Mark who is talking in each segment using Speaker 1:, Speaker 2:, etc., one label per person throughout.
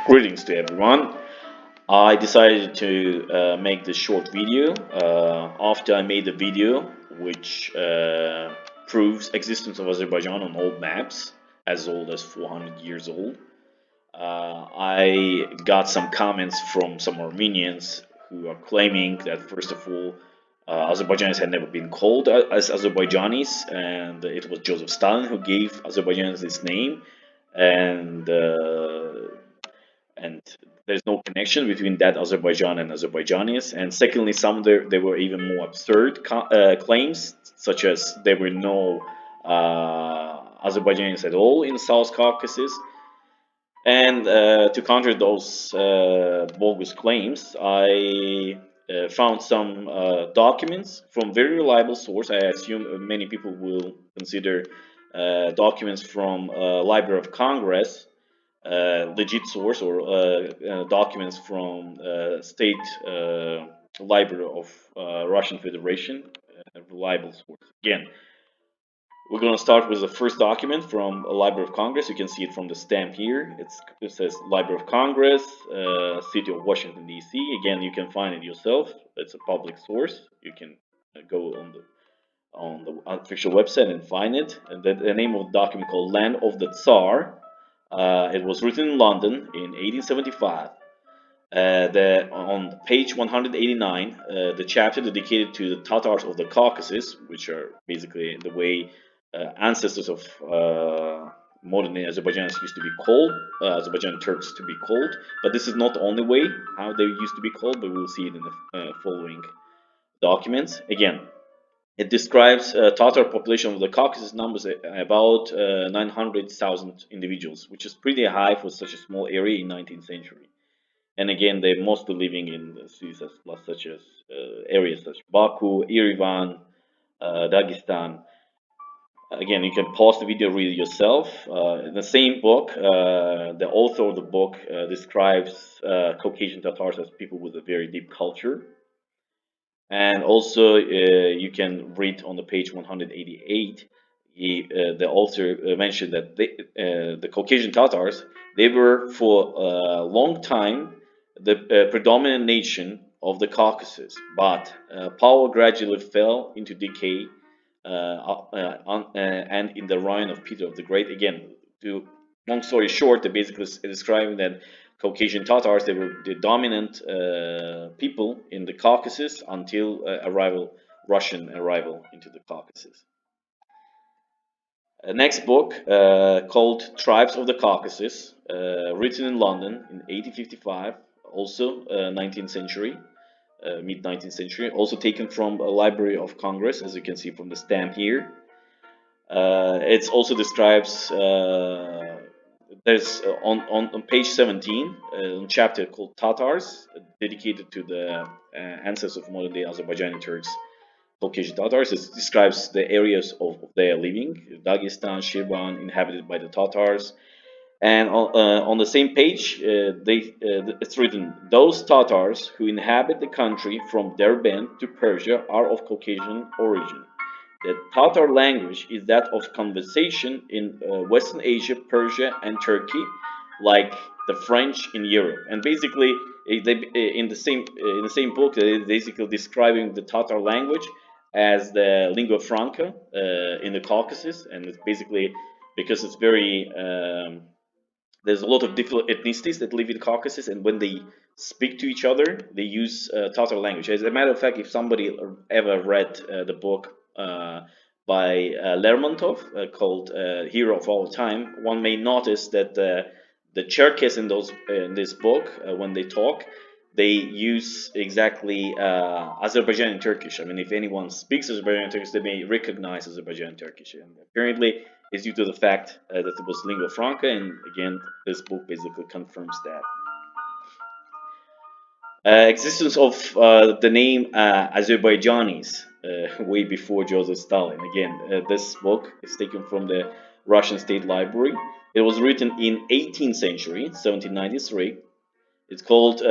Speaker 1: Greetings to everyone. I decided to make this short video after I made a video which proves existence of Azerbaijan on old maps as old as 400 years old. I got some comments from some Armenians who are claiming that first of all Azerbaijanis had never been called as Azerbaijanis, and it was Joseph Stalin who gave Azerbaijanis this name, and and there's no connection between that Azerbaijan and Azerbaijanis. And secondly, some there were even more absurd claims, such as there were no Azerbaijanis at all in South Caucasus. And to counter those bogus claims, I found some documents from very reliable source. I assume many people will consider documents from Library of Congress legit source, or documents from State Library of Russian Federation, reliable source. Again, we're going to start with the first document from Library of Congress. You can see it from the stamp here. It says Library of Congress, City of Washington D.C. Again, you can find it yourself. It's a public source. You can go on the official website and find it. And the name of the document called Land of the Tsar. It was written in London in 1875. On page 189, the chapter dedicated to the Tatars of the Caucasus, which are basically the way ancestors of modern Azerbaijanis used to be called, Azerbaijani Turks to be called. But this is not the only way how they used to be called, but we'll see it in the following documents. Again, it describes Tatar population of the Caucasus numbers about 900,000 individuals, which is pretty high for such a small area in 19th century. And again, they're mostly living in cities such as areas such as Baku, Yerevan, Dagestan. Again, you can pause the video, read it yourself. In the same book, the author of the book describes Caucasian Tatars as people with a very deep culture. And also, you can read on the page 188, the author mentioned that the Caucasian Tatars, they were for a long time the predominant nation of the Caucasus, but power gradually fell into decay and in the reign of Peter of the Great. Again, to long story short, they're basically describing that Caucasian Tatars, they were the dominant people in the Caucasus until Russian arrival into the Caucasus. Next book called Tribes of the Caucasus, written in London in 1855, also 19th century, mid 19th century, also taken from a Library of Congress, as you can see from the stamp here. It also describes there's on page 17 a chapter called Tatars, dedicated to the ancestors of modern day Azerbaijani Turks, Caucasian Tatars. It describes the areas of their living, Dagestan, Shirvan, inhabited by the Tatars. And on the same page, it's written, those Tatars who inhabit the country from Derbent to Persia are of Caucasian origin. The Tatar language is that of conversation in Western Asia, Persia, and Turkey, like the French in Europe. And basically, in the same book, they're basically describing the Tatar language as the lingua franca in the Caucasus, and it's basically because it's very there's a lot of different ethnicities that live in the Caucasus, and when they speak to each other, they use Tatar language. As a matter of fact, if somebody ever read the book by Lermontov called Hero of Our Time, one may notice that the Cherkess in this book, when they talk, they use exactly Azerbaijani Turkish. I mean, if anyone speaks Azerbaijani Turkish, they may recognize Azerbaijani Turkish. And apparently, it's due to the fact that it was lingua franca, and again, this book basically confirms that. Existence of the name Azerbaijanis way before Joseph Stalin. Again, this book is taken from the Russian State Library. It was written in 18th century, 1793. It's called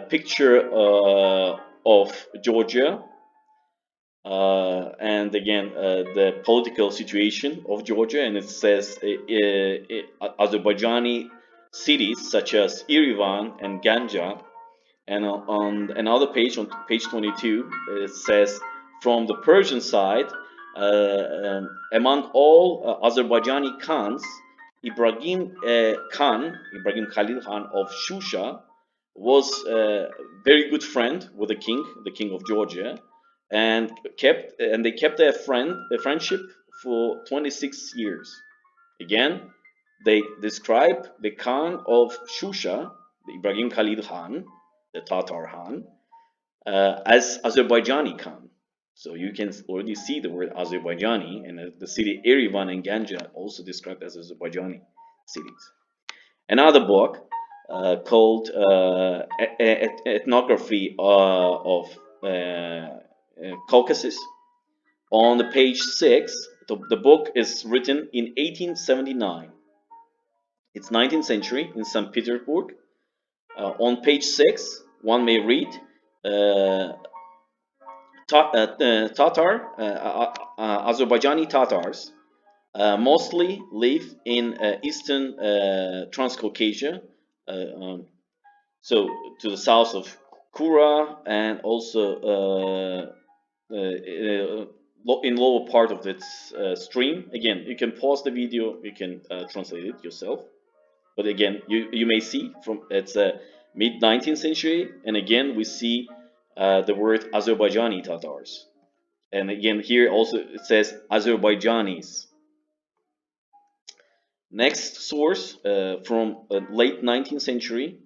Speaker 1: Picture of Georgia, and again, the political situation of Georgia, and it says Azerbaijani cities such as Yerevan and Ganja. And on another page, on page 22, it says, from the Persian side, among all Azerbaijani Khans, Ibrahim Khalil Khan of Shusha, was a very good friend with the king of Georgia, and they kept a friendship for 26 years. Again, they describe the Khan of Shusha, the Ibrahim Khalil Khan, the Tatar Khan, as Azerbaijani Khan. So you can already see the word Azerbaijani, and the city Yerevan and Ganja also described as Azerbaijani cities. Another book called Ethnography of Caucasus. On the page 6, the book is written in 1879. It's 19th century in St. Petersburg. On page 6, one may read Azerbaijani Tatars mostly live in eastern Transcaucasia, so to the south of Kura, and also in lower part of its stream. Again, you can pause the video, you can translate it yourself. But again, you may see from it's mid 19th century, and again we see the word Azerbaijani Tatars, and again here also it says Azerbaijanis. Next source from late 19th century,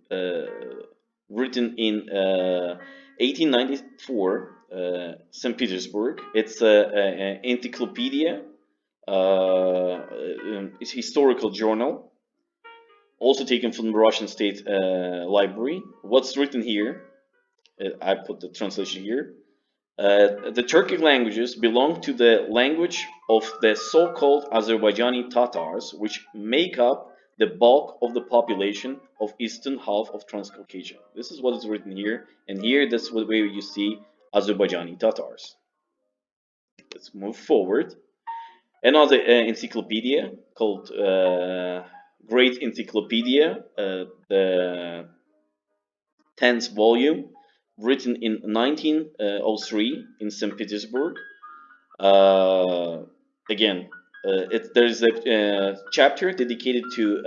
Speaker 1: written in 1894, St. Petersburg. It's an encyclopedia, it's a historical journal, also taken from the Russian State Library. What's written here, I put the translation here. The Turkic languages belong to the language of the so-called Azerbaijani Tatars, which make up the bulk of the population of eastern half of Transcaucasia. This is what is written here, and here that's where you see Azerbaijani Tatars. Let's move forward. Another encyclopedia called Great Encyclopedia, the 10th volume, written in 1903 in St. Petersburg. Again, there's a chapter dedicated to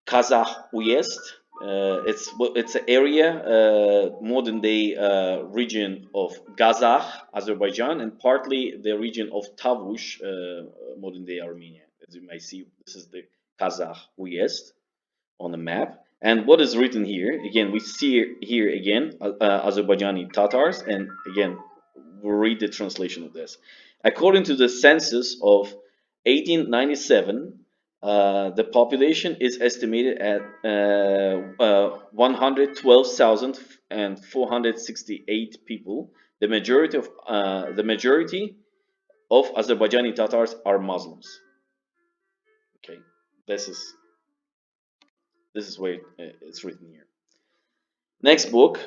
Speaker 1: Kazakh Uyezd. It's an area, modern day region of Gazakh, Azerbaijan, and partly the region of Tavush, modern day Armenia. As you may see, this is the Kazakh Uyezd on the map. And what is written here, again, we see here again Azerbaijani Tatars, and again, we'll read the translation of this. According to the census of 1897, the population is estimated at 112,468 people. The majority of Azerbaijani Tatars are Muslims. Okay, this is where it's written here. Next book,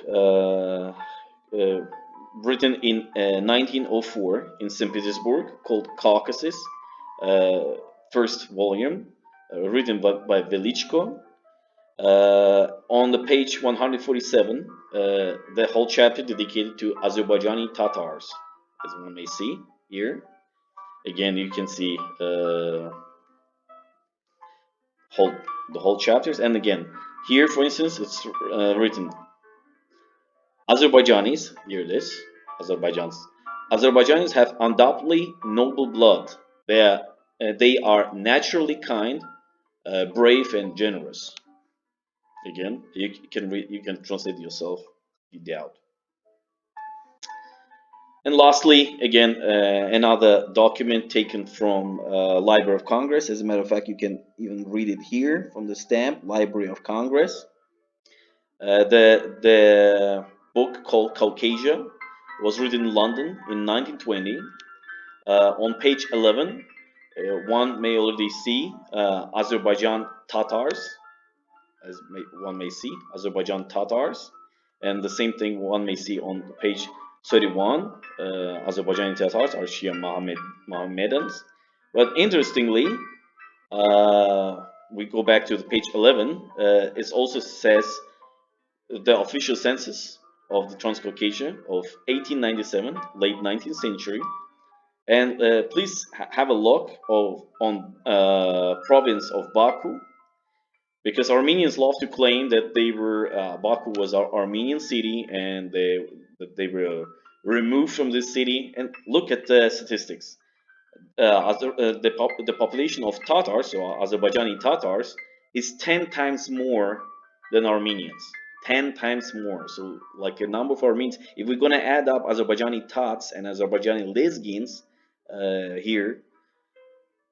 Speaker 1: written in 1904 in St. Petersburg, called Caucasus, first volume, written by Velichko. On the page 147, the whole chapter dedicated to Azerbaijani Tatars, as one may see here. Again, you can see the whole chapters, and again here, for instance, it's written Azerbaijanis. Here it is, Azerbaijans. Azerbaijanis have undoubtedly noble blood. They are naturally kind, brave, and generous. Again, you can read, you can translate yourself if you doubt. And lastly, again, another document taken from Library of Congress. As a matter of fact, you can even read it here from the stamp, Library of Congress. The book called Caucasia was written in London in 1920. On page 11, one may already see Azerbaijan Tatars, as one may see Azerbaijan Tatars, and the same thing one may see on page 31, Azerbaijani Tatars are Shia Mohammedans. But interestingly, we go back to the page 11, it also says the official census of the Transcaucasia of 1897, late 19th century. And please have a look on province of Baku, because Armenians love to claim that they were Baku was our Armenian city, and they were removed from this city. And look at the statistics. The population of Tatars, so Azerbaijani Tatars, is 10 times more than Armenians. 10 times more. So, like a number of Armenians, if we're gonna add up Azerbaijani Tats and Azerbaijani Lezgins here,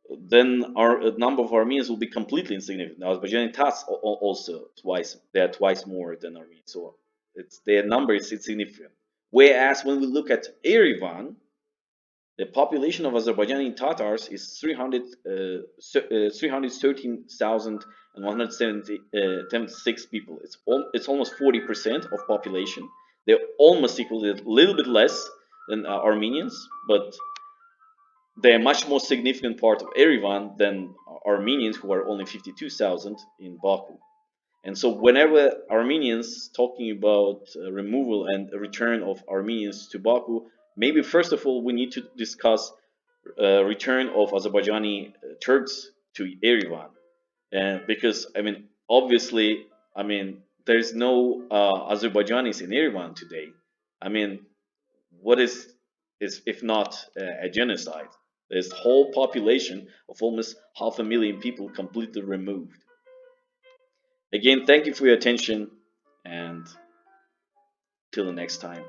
Speaker 1: then our number of Armenians will be completely insignificant. Azerbaijani Tats also they are twice more than Armenians. So their number is insignificant. Whereas when we look at Yerevan, the population of Azerbaijani Tatars is 313,176 people. It's almost 40% of population. They're almost equal, a little bit less than Armenians, but they're a much more significant part of Yerevan than Armenians, who are only 52,000 in Baku. And so whenever Armenians talking about removal and return of Armenians to Baku, maybe first of all we need to discuss return of Azerbaijani Turks to Yerevan, because I mean obviously there's no Azerbaijanis in Yerevan today. I mean, what is if not a genocide? This whole population of almost 500,000 people completely removed. Again, thank you for your attention, and till the next time.